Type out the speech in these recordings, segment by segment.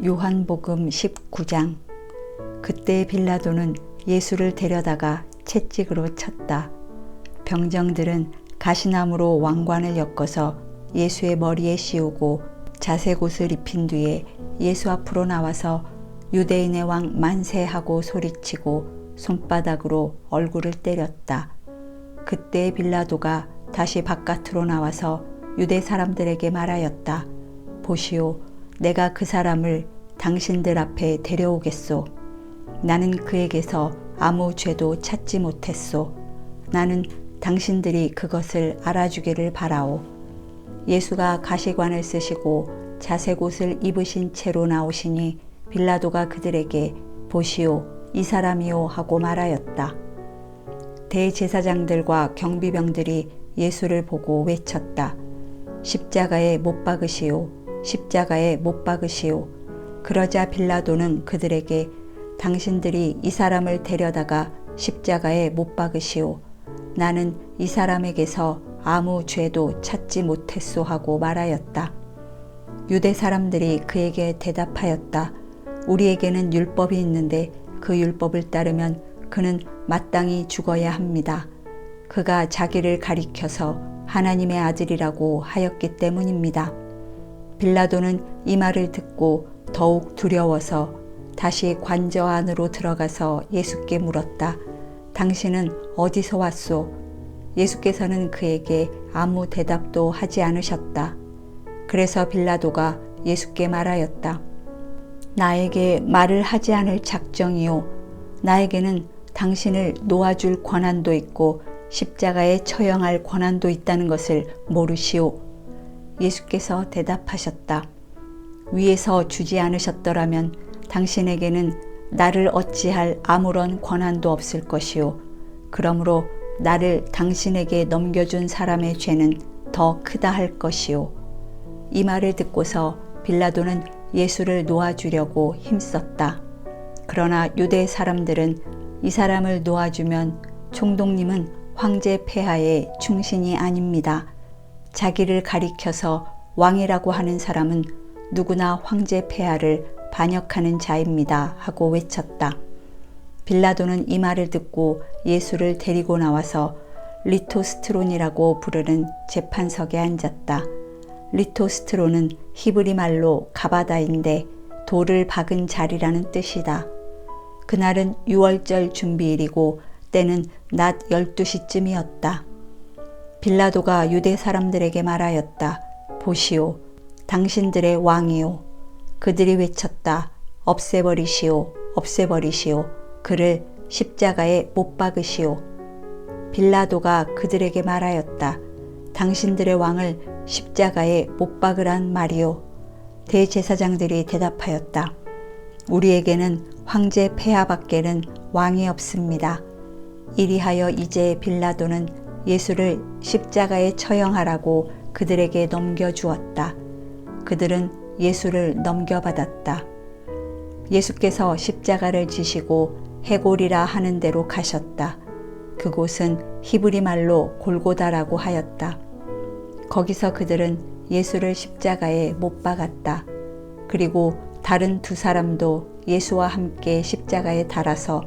요한복음 19장. 그때 빌라도는 예수를 데려다가 채찍으로 쳤다. 병정들은 가시나무로 왕관을 엮어서 예수의 머리에 씌우고 자색옷을 입힌 뒤에 예수 앞으로 나와서 유대인의 왕 만세하고 소리치고 손바닥으로 얼굴을 때렸다. 그때 빌라도가 다시 바깥으로 나와서 유대 사람들에게 말하였다. 보시오, 내가 그 사람을 당신들 앞에 데려오겠소. 나는 그에게서 아무 죄도 찾지 못했소. 나는 당신들이 그것을 알아주기를 바라오. 예수가 가시관을 쓰시고 자색옷을 입으신 채로 나오시니 빌라도가 그들에게 보시오, 이 사람이요 하고 말하였다. 대제사장들과 경비병들이 예수를 보고 외쳤다. 십자가에 못 박으시오. 십자가에 못 박으시오. 그러자 빌라도는 그들에게 당신들이 이 사람을 데려다가 십자가에 못 박으시오. 나는 이 사람에게서 아무 죄도 찾지 못했소 하고 말하였다. 유대 사람들이 그에게 대답하였다. 우리에게는 율법이 있는데 그 율법을 따르면 그는 마땅히 죽어야 합니다. 그가 자기를 가리켜서 하나님의 아들이라고 하였기 때문입니다. 빌라도는 이 말을 듣고 더욱 두려워서 다시 관저 안으로 들어가서 예수께 물었다. 당신은 어디서 왔소? 예수께서는 그에게 아무 대답도 하지 않으셨다. 그래서 빌라도가 예수께 말하였다. 나에게 말을 하지 않을 작정이요. 나에게는 당신을 놓아줄 권한도 있고 십자가에 처형할 권한도 있다는 것을 모르시오. 예수께서 대답하셨다. 위에서 주지 않으셨더라면 당신에게는 나를 어찌할 아무런 권한도 없을 것이요. 그러므로 나를 당신에게 넘겨준 사람의 죄는 더 크다 할 것이요. 이 말을 듣고서 빌라도는 예수를 놓아주려고 힘썼다. 그러나 유대 사람들은 이 사람을 놓아주면 총독님은 황제 폐하의 충신이 아닙니다. 자기를 가리켜서 왕이라고 하는 사람은 누구나 황제 폐하를 반역하는 자입니다 하고 외쳤다. 빌라도는 이 말을 듣고 예수를 데리고 나와서 리토스트론이라고 부르는 재판석에 앉았다. 리토스트론은 히브리 말로 가바다인데 돌을 박은 자리라는 뜻이다. 그날은 유월절 준비일이고 때는 낮 12시쯤이었다. 빌라도가 유대 사람들에게 말하였다. 보시오, 당신들의 왕이요. 그들이 외쳤다. 없애버리시오, 없애버리시오. 그를 십자가에 못 박으시오. 빌라도가 그들에게 말하였다. 당신들의 왕을 십자가에 못 박으란 말이오. 대제사장들이 대답하였다. 우리에게는 황제 폐하밖에는 왕이 없습니다. 이리하여 이제 빌라도는 예수를 십자가에 처형하라고 그들에게 넘겨주었다. 그들은 예수를 넘겨받았다. 예수께서 십자가를 지시고 해골이라 하는 데로 가셨다. 그곳은 히브리 말로 골고다라고 하였다. 거기서 그들은 예수를 십자가에 못 박았다. 그리고 다른 두 사람도 예수와 함께 십자가에 달아서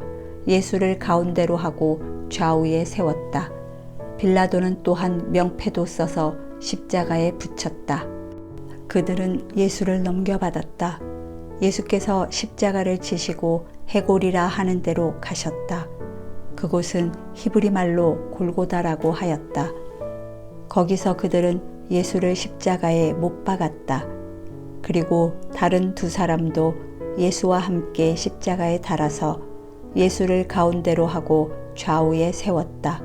예수를 가운데로 하고 좌우에 세웠다. 빌라도는 또한 명패도 써서 십자가에 붙였다. 그들은 예수를 넘겨받았다. 예수께서 십자가를 지시고 해골이라 하는 데로 가셨다. 그곳은 히브리 말로 골고다라고 하였다. 거기서 그들은 예수를 십자가에 못 박았다. 그리고 다른 두 사람도 예수와 함께 십자가에 달아서 예수를 가운데로 하고 좌우에 세웠다.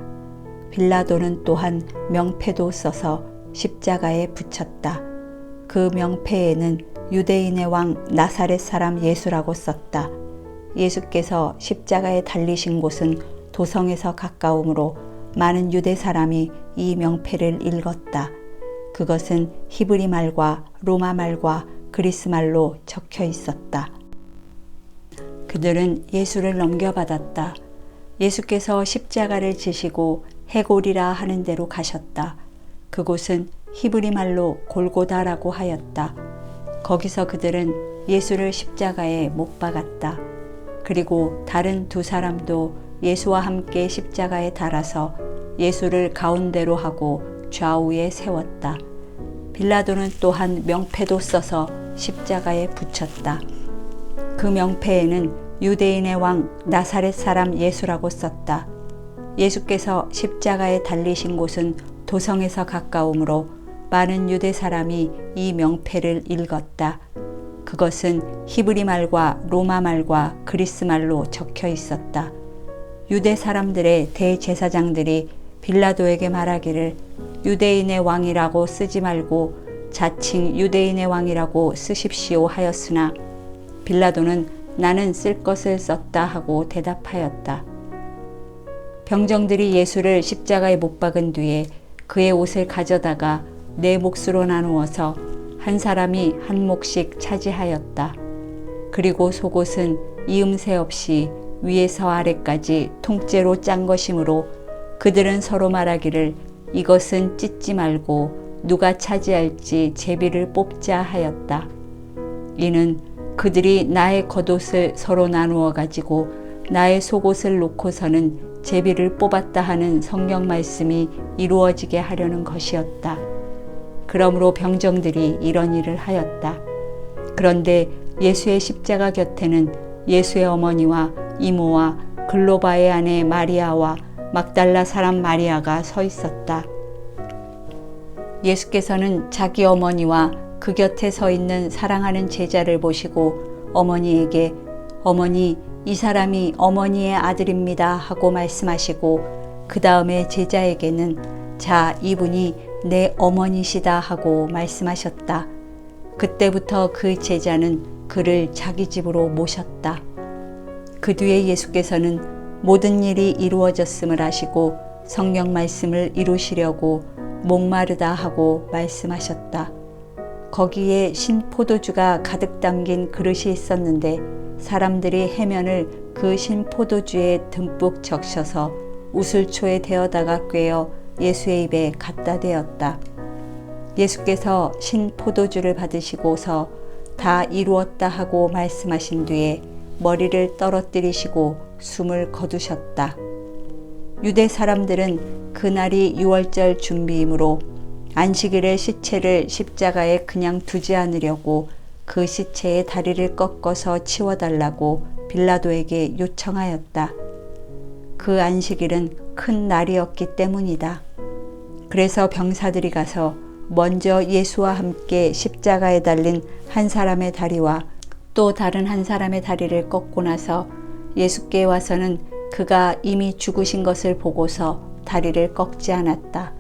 빌라도는 또한 명패도 써서 십자가에 붙였다. 그 명패에는 유대인의 왕 나사렛 사람 예수라고 썼다. 예수께서 십자가에 달리신 곳은 도성에서 가까우므로 많은 유대 사람이 이 명패를 읽었다. 그것은 히브리 말과 로마 말과 그리스 말로 적혀 있었다. 그들은 예수를 넘겨받았다. 예수께서 십자가를 지시고 해골이라 하는 데로 가셨다. 그곳은 히브리 말로 골고다라고 하였다. 거기서 그들은 예수를 십자가에 못 박았다. 그리고 다른 두 사람도 예수와 함께 십자가에 달아서 예수를 가운데로 하고 좌우에 세웠다. 빌라도는 또한 명패도 써서 십자가에 붙였다. 그 명패에는 유대인의 왕 나사렛 사람 예수라고 썼다. 예수께서 십자가에 달리신 곳은 도성에서 가까우므로 많은 유대 사람이 이 명패를 읽었다. 그것은 히브리 말과 로마 말과 그리스 말로 적혀 있었다. 유대 사람들의 대제사장들이 빌라도에게 말하기를 유대인의 왕이라고 쓰지 말고 자칭 유대인의 왕이라고 쓰십시오 하였으나 빌라도는 나는 쓸 것을 썼다 하고 대답하였다. 병정들이 예수를 십자가에 못 박은 뒤에 그의 옷을 가져다가 네 몫으로 나누어서 한 사람이 한 몫씩 차지하였다. 그리고 속옷은 이음새 없이 위에서 아래까지 통째로 짠 것이므로 그들은 서로 말하기를 이것은 찢지 말고 누가 차지할지 제비를 뽑자 하였다. 이는 그들이 나의 겉옷을 서로 나누어 가지고 나의 속옷을 놓고서는 제비를 뽑았다 하는 성경 말씀이 이루어지게 하려는 것이었다. 그러므로 병정들이 이런 일을 하였다. 그런데 예수의 십자가 곁에는 예수의 어머니와 이모와 글로바의 아내 마리아와 막달라 사람 마리아가 서 있었다. 예수께서는 자기 어머니와 그 곁에 서 있는 사랑하는 제자를 보시고 어머니에게 어머니, 이 사람이 어머니의 아들입니다 하고 말씀하시고 그 다음에 제자에게는 자, 이분이 내 어머니시다 하고 말씀하셨다. 그때부터 그 제자는 그를 자기 집으로 모셨다. 그 뒤에 예수께서는 모든 일이 이루어졌음을 아시고 성경 말씀을 이루시려고 목마르다 하고 말씀하셨다. 거기에 신 포도주가 가득 담긴 그릇이 있었는데 사람들이 해면을 그 신 포도주에 듬뿍 적셔서 우슬초에 데어다가 꿰어 예수의 입에 갖다 대었다. 예수께서 신 포도주를 받으시고서 다 이루었다 하고 말씀하신 뒤에 머리를 떨어뜨리시고 숨을 거두셨다. 유대 사람들은 그날이 유월절 준비이므로 안식일에 시체를 십자가에 그냥 두지 않으려고 그 시체의 다리를 꺾어서 치워달라고 빌라도에게 요청하였다. 그 안식일은 큰 날이었기 때문이다. 그래서 병사들이 가서 먼저 예수와 함께 십자가에 달린 한 사람의 다리와 또 다른 한 사람의 다리를 꺾고 나서 예수께 와서는 그가 이미 죽으신 것을 보고서 다리를 꺾지 않았다.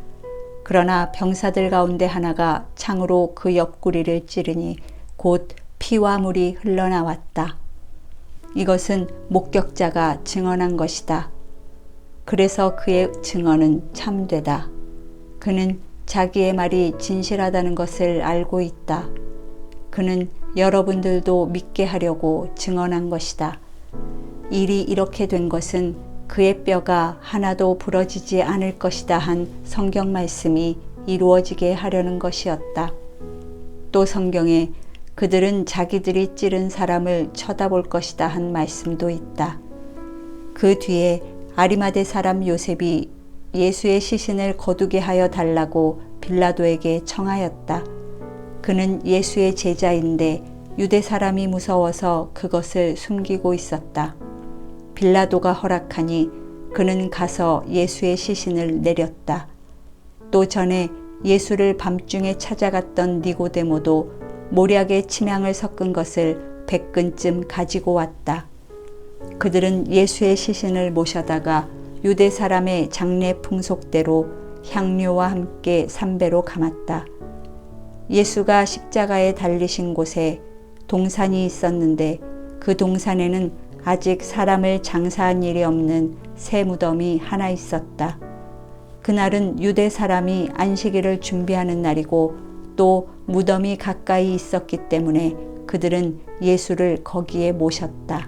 그러나 병사들 가운데 하나가 창으로 그 옆구리를 찌르니 곧 피와 물이 흘러나왔다. 이것은 목격자가 증언한 것이다. 그래서 그의 증언은 참되다. 그는 자기의 말이 진실하다는 것을 알고 있다. 그는 여러분들도 믿게 하려고 증언한 것이다. 일이 이렇게 된 것은 그의 뼈가 하나도 부러지지 않을 것이다 한 성경 말씀이 이루어지게 하려는 것이었다. 또 성경에 그들은 자기들이 찌른 사람을 쳐다볼 것이다 한 말씀도 있다. 그 뒤에 아리마대 사람 요셉이 예수의 시신을 거두게 하여 달라고 빌라도에게 청하였다. 그는 예수의 제자인데 유대 사람이 무서워서 그것을 숨기고 있었다. 빌라도가 허락하니 그는 가서 예수의 시신을 내렸다. 또 전에 예수를 밤중에 찾아갔던 니고데모도 모략에 침향을 섞은 것을 100근쯤 가지고 왔다. 그들은 예수의 시신을 모셔다가 유대 사람의 장례 풍속대로 향료와 함께 삼배로 감았다. 예수가 십자가에 달리신 곳에 동산이 있었는데 그 동산에는 아직 사람을 장사한 일이 없는 새 무덤이 하나 있었다. 그날은 유대 사람이 안식일을 준비하는 날이고 또 무덤이 가까이 있었기 때문에 그들은 예수를 거기에 모셨다.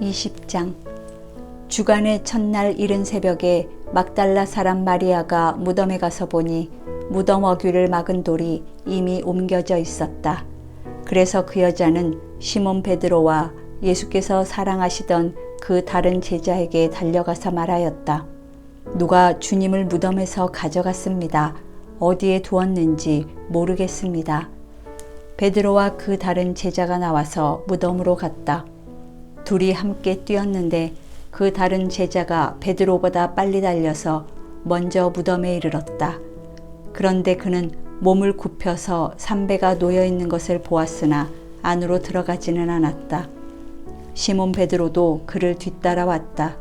20장 주간의 첫날 이른 새벽에 막달라 사람 마리아가 무덤에 가서 보니 무덤 어귀를 막은 돌이 이미 옮겨져 있었다. 그래서 그 여자는 시몬 베드로와 예수께서 사랑하시던 그 다른 제자에게 달려가서 말하였다. 누가 주님을 무덤에서 가져갔습니다. 어디에 두었는지 모르겠습니다. 베드로와 그 다른 제자가 나와서 무덤으로 갔다. 둘이 함께 뛰었는데 그 다른 제자가 베드로보다 빨리 달려서 먼저 무덤에 이르렀다. 그런데 그는 몸을 굽혀서 삼배가 놓여 있는 것을 보았으나 안으로 들어가지는 않았다. 시몬 베드로도 그를 뒤따라왔다.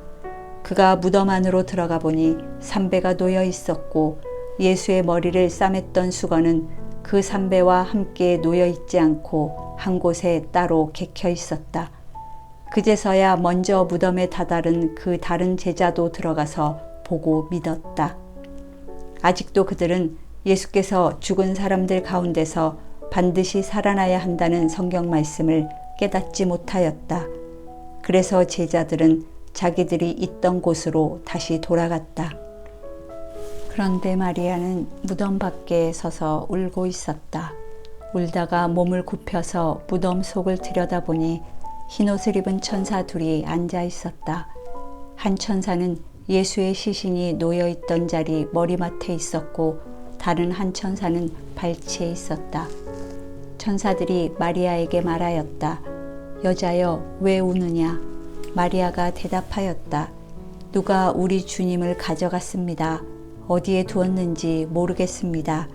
그가 무덤 안으로 들어가 보니 삼배가 놓여 있었고 예수의 머리를 싸맸던 수건은 그 삼배와 함께 놓여 있지 않고 한 곳에 따로 개켜 있었다. 그제서야 먼저 무덤에 다다른 그 다른 제자도 들어가서 보고 믿었다. 아직도 그들은 예수께서 죽은 사람들 가운데서 반드시 살아나야 한다는 성경 말씀을 깨닫지 못하였다. 그래서 제자들은 자기들이 있던 곳으로 다시 돌아갔다. 그런데 마리아는 무덤 밖에 서서 울고 있었다. 울다가 몸을 굽혀서 무덤 속을 들여다보니 흰옷을 입은 천사 둘이 앉아 있었다. 한 천사는 예수의 시신이 놓여 있던 자리 머리맡에 있었고 다른 한 천사는 발치에 있었다. 천사들이 마리아에게 말하였다. 여자여, 왜 우느냐? 마리아가 대답하였다. 누가 우리 주님을 가져갔습니다. 어디에 두었는지 모르겠습니다.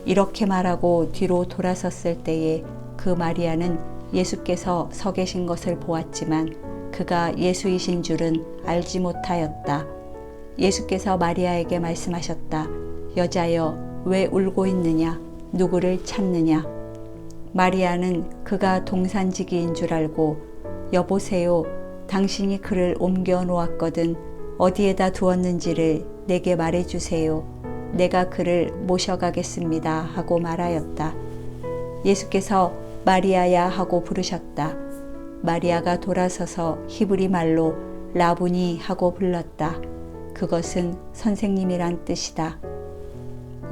이렇게 말하고 뒤로 돌아섰을 때에 그 마리아는 예수께서 서 계신 것을 보았지만 그가 예수이신 줄은 알지 못하였다. 예수께서 마리아에게 말씀하셨다. 여자여, 왜 울고 있느냐? 누구를 찾느냐? 마리아는 그가 동산지기인 줄 알고 여보세요, 당신이 그를 옮겨 놓았거든 어디에다 두었는지를 내게 말해주세요. 내가 그를 모셔가겠습니다 하고 말하였다. 예수께서 마리아야 하고 부르셨다. 마리아가 돌아서서 히브리 말로 라부니 하고 불렀다. 그것은 선생님이란 뜻이다.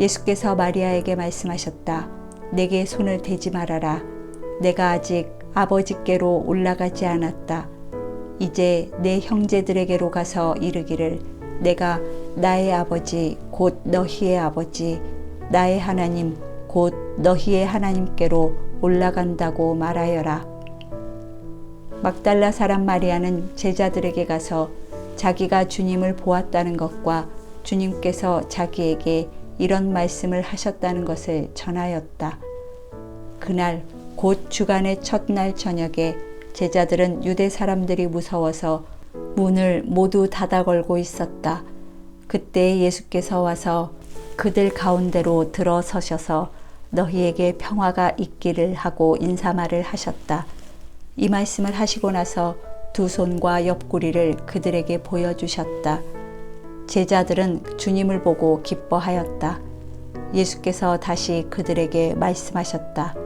예수께서 마리아에게 말씀하셨다. 내게 손을 대지 말아라. 내가 아직 아버지께로 올라가지 않았다. 이제 내 형제들에게로 가서 이르기를 내가 나의 아버지 곧 너희의 아버지 나의 하나님 곧 너희의 하나님께로 올라간다고 말하여라. 막달라 사람 마리아는 제자들에게 가서 자기가 주님을 보았다는 것과 주님께서 자기에게 이런 말씀을 하셨다는 것을 전하였다. 그날 곧 주간의 첫날 저녁에 제자들은 유대 사람들이 무서워서 문을 모두 닫아 걸고 있었다. 그때 예수께서 와서 그들 가운데로 들어서셔서 너희에게 평화가 있기를 하고 인사말을 하셨다. 이 말씀을 하시고 나서 두 손과 옆구리를 그들에게 보여주셨다. 제자들은 주님을 보고 기뻐하였다. 예수께서 다시 그들에게 말씀하셨다.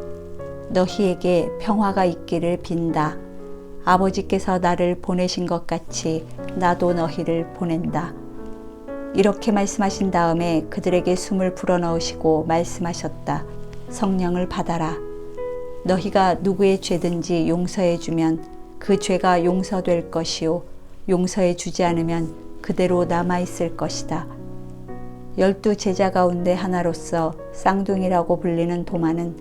너희에게 평화가 있기를 빈다. 아버지께서 나를 보내신 것 같이 나도 너희를 보낸다. 이렇게 말씀하신 다음에 그들에게 숨을 불어넣으시고 말씀하셨다. 성령을 받아라. 너희가 누구의 죄든지 용서해 주면 그 죄가 용서될 것이요 용서해 주지 않으면 그대로 남아있을 것이다. 12 제자 가운데 하나로서 쌍둥이라고 불리는 도마는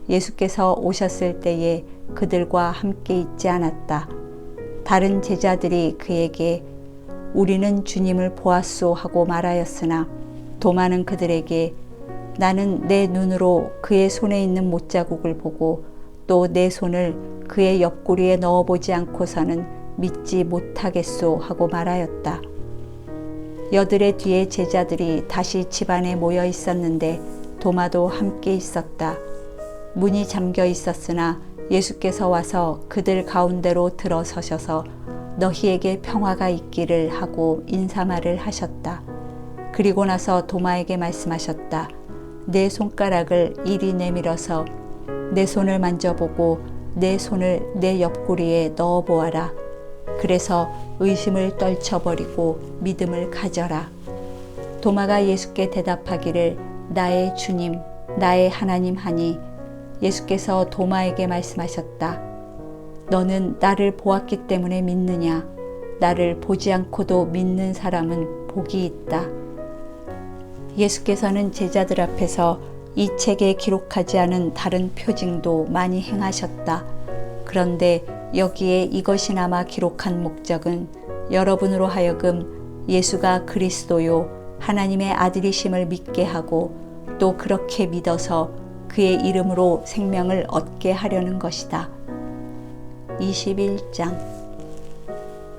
예수께서 오셨을 때에 그들과 함께 있지 않았다. 다른 제자들이 그에게 우리는 주님을 보았소 하고 말하였으나 도마는 그들에게 나는 내 눈으로 그의 손에 있는 못자국을 보고 또 내 손을 그의 옆구리에 넣어보지 않고서는 믿지 못하겠소 하고 말하였다. 여드레 뒤에 제자들이 다시 집안에 모여 있었는데 도마도 함께 있었다. 문이 잠겨 있었으나 예수께서 와서 그들 가운데로 들어서셔서 너희에게 평화가 있기를 하고 인사말을 하셨다. 그리고 나서 도마에게 말씀하셨다. 내 손가락을 이리 내밀어서 내 손을 만져보고 내 손을 내 옆구리에 넣어보아라. 그래서 의심을 떨쳐버리고 믿음을 가져라. 도마가 예수께 대답하기를 나의 주님, 나의 하나님 하니 예수께서 도마에게 말씀하셨다. 너는 나를 보았기 때문에 믿느냐? 나를 보지 않고도 믿는 사람은 복이 있다. 예수께서는 제자들 앞에서 이 책에 기록하지 않은 다른 표징도 많이 행하셨다. 그런데 여기에 이것이나마 기록한 목적은 여러분으로 하여금 예수가 그리스도요 하나님의 아들이심을 믿게 하고 또 그렇게 믿어서 그의 이름으로 생명을 얻게 하려는 것이다. 21장.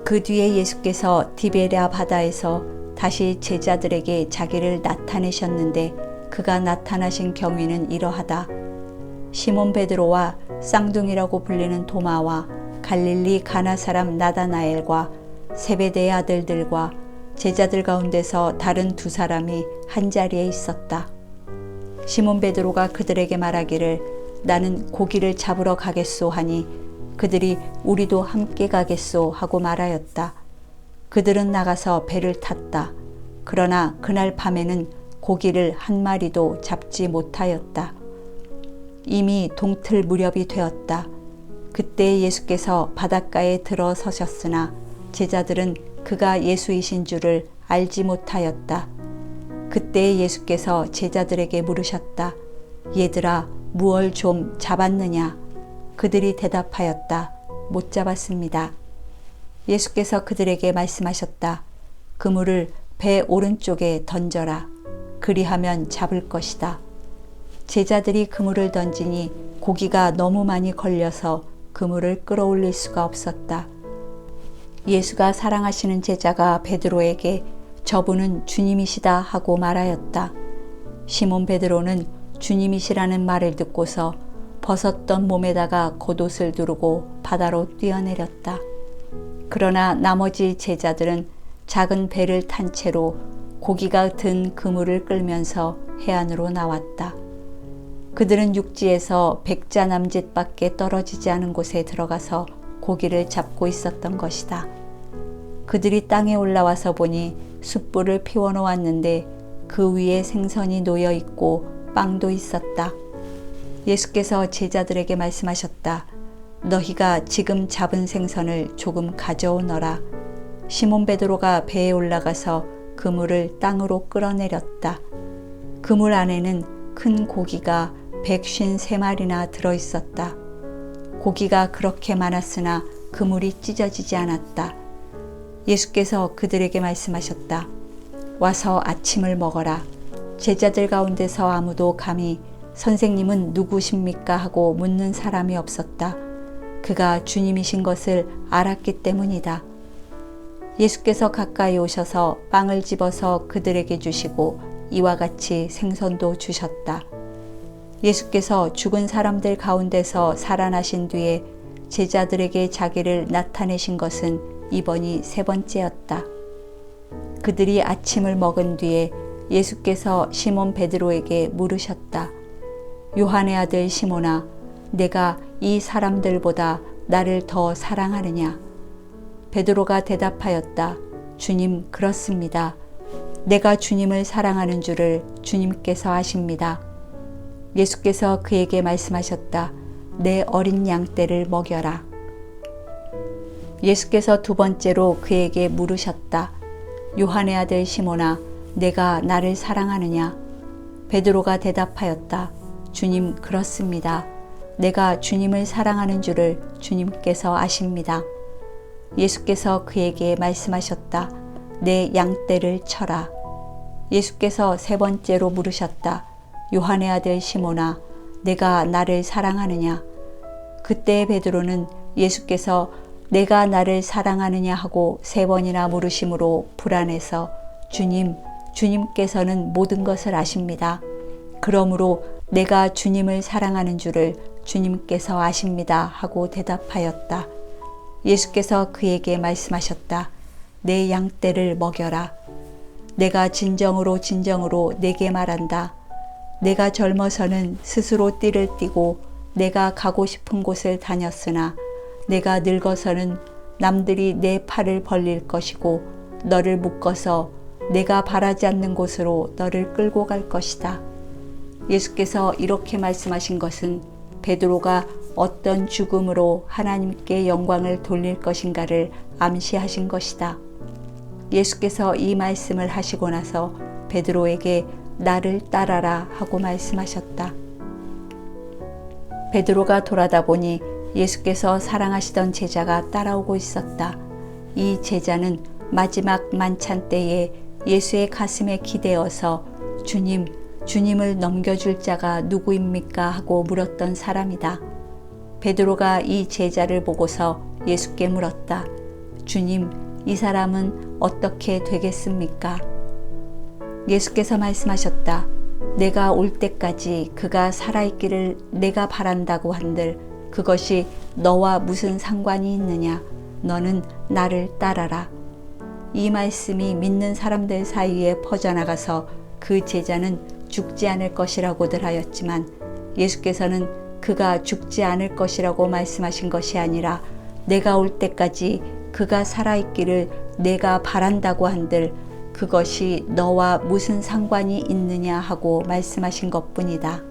그 뒤에 예수께서 디베랴 바다에서 다시 제자들에게 자기를 나타내셨는데 그가 나타나신 경위는 이러하다. 시몬 베드로와 쌍둥이라고 불리는 도마와 갈릴리 가나 사람 나다나엘과 세베대의 아들들과 제자들 가운데서 다른 두 사람이 한자리에 있었다. 시몬 베드로가 그들에게 말하기를 나는 고기를 잡으러 가겠소 하니 그들이 우리도 함께 가겠소 하고 말하였다. 그들은 나가서 배를 탔다. 그러나 그날 밤에는 고기를 한 마리도 잡지 못하였다. 이미 동틀 무렵이 되었다. 그때 예수께서 바닷가에 들어서셨으나 제자들은 그가 예수이신 줄을 알지 못하였다. 그때 예수께서 제자들에게 물으셨다. 얘들아, 무얼 좀 잡았느냐? 그들이 대답하였다. 못 잡았습니다. 예수께서 그들에게 말씀하셨다. 그물을 배 오른쪽에 던져라. 그리하면 잡을 것이다. 제자들이 그물을 던지니 고기가 너무 많이 걸려서 그물을 끌어올릴 수가 없었다. 예수가 사랑하시는 제자가 베드로에게 저분은 주님이시다 하고 말하였다. 시몬 베드로는 주님이시라는 말을 듣고서 벗었던 몸에다가 겉옷을 두르고 바다로 뛰어내렸다. 그러나 나머지 제자들은 작은 배를 탄 채로 고기가 든 그물을 끌면서 해안으로 나왔다. 그들은 육지에서 100자 남짓밖에 떨어지지 않은 곳에 들어가서 고기를 잡고 있었던 것이다. 그들이 땅에 올라와서 보니 숯불을 피워놓았는데 그 위에 생선이 놓여 있고 빵도 있었다. 예수께서 제자들에게 말씀하셨다. 너희가 지금 잡은 생선을 조금 가져오너라. 시몬 베드로가 배에 올라가서 그물을 땅으로 끌어내렸다. 그물 안에는 큰 고기가 153마리나 들어있었다. 고기가 그렇게 많았으나 그물이 찢어지지 않았다. 예수께서 그들에게 말씀하셨다. 와서 아침을 먹어라. 제자들 가운데서 아무도 감히 선생님은 누구십니까? 하고 묻는 사람이 없었다. 그가 주님이신 것을 알았기 때문이다. 예수께서 가까이 오셔서 빵을 집어서 그들에게 주시고 이와 같이 생선도 주셨다. 예수께서 죽은 사람들 가운데서 살아나신 뒤에 제자들에게 자기를 나타내신 것은 이번이 세 번째였다. 그들이 아침을 먹은 뒤에 예수께서 시몬 베드로에게 물으셨다. 요한의 아들 시몬아, 내가 이 사람들보다 나를 더 사랑하느냐? 베드로가 대답하였다. 주님, 그렇습니다. 내가 주님을 사랑하는 줄을 주님께서 아십니다. 예수께서 그에게 말씀하셨다. 내 어린 양떼를 먹여라. 예수께서 두 번째로 그에게 물으셨다. 요한의 아들 시몬아, 내가 나를 사랑하느냐? 베드로가 대답하였다. 주님, 그렇습니다. 내가 주님을 사랑하는 줄을 주님께서 아십니다. 예수께서 그에게 말씀하셨다. 내 양떼를 쳐라. 예수께서 세 번째로 물으셨다. 요한의 아들 시몬아, 내가 나를 사랑하느냐? 그때 베드로는 예수께서 내가 나를 사랑하느냐 하고 세 번이나 물으심으로 불안해서 주님께서는 모든 것을 아십니다. 그러므로 내가 주님을 사랑하는 줄을 주님께서 아십니다 하고 대답하였다. 예수께서 그에게 말씀하셨다. 내 양떼를 먹여라. 내가 진정으로 내게 말한다. 내가 젊어서는 스스로 띠를 띠고 내가 가고 싶은 곳을 다녔으나 내가 늙어서는 남들이 내 팔을 벌릴 것이고 너를 묶어서 내가 바라지 않는 곳으로 너를 끌고 갈 것이다. 예수께서 이렇게 말씀하신 것은 베드로가 어떤 죽음으로 하나님께 영광을 돌릴 것인가를 암시하신 것이다. 예수께서 이 말씀을 하시고 나서 베드로에게 나를 따라라 하고 말씀하셨다. 베드로가 돌아다 보니 예수께서 사랑하시던 제자가 따라오고 있었다. 이 제자는 마지막 만찬 때에 예수의 가슴에 기대어서 주님을 넘겨줄 자가 누구입니까? 하고 물었던 사람이다. 베드로가 이 제자를 보고서 예수께 물었다. 주님, 이 사람은 어떻게 되겠습니까? 예수께서 말씀하셨다. 내가 올 때까지 그가 살아있기를 내가 바란다고 한들 그것이 너와 무슨 상관이 있느냐? 너는 나를 따라라. 이 말씀이 믿는 사람들 사이에 퍼져나가서 그 제자는 죽지 않을 것이라고들 하였지만 예수께서는 그가 죽지 않을 것이라고 말씀하신 것이 아니라 내가 올 때까지 그가 살아있기를 내가 바란다고 한들 그것이 너와 무슨 상관이 있느냐 하고 말씀하신 것뿐이다.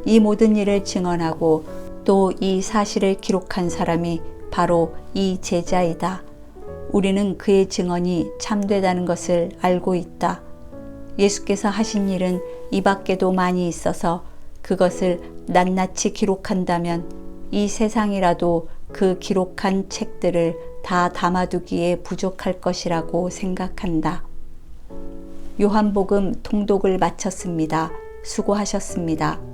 이 모든 일을 증언하고 또 이 사실을 기록한 사람이 바로 이 제자이다. 우리는 그의 증언이 참되다는 것을 알고 있다. 예수께서 하신 일은 이 밖에도 많이 있어서 그것을 낱낱이 기록한다면 이 세상이라도 그 기록한 책들을 다 담아두기에 부족할 것이라고 생각한다. 요한복음 통독을 마쳤습니다. 수고하셨습니다.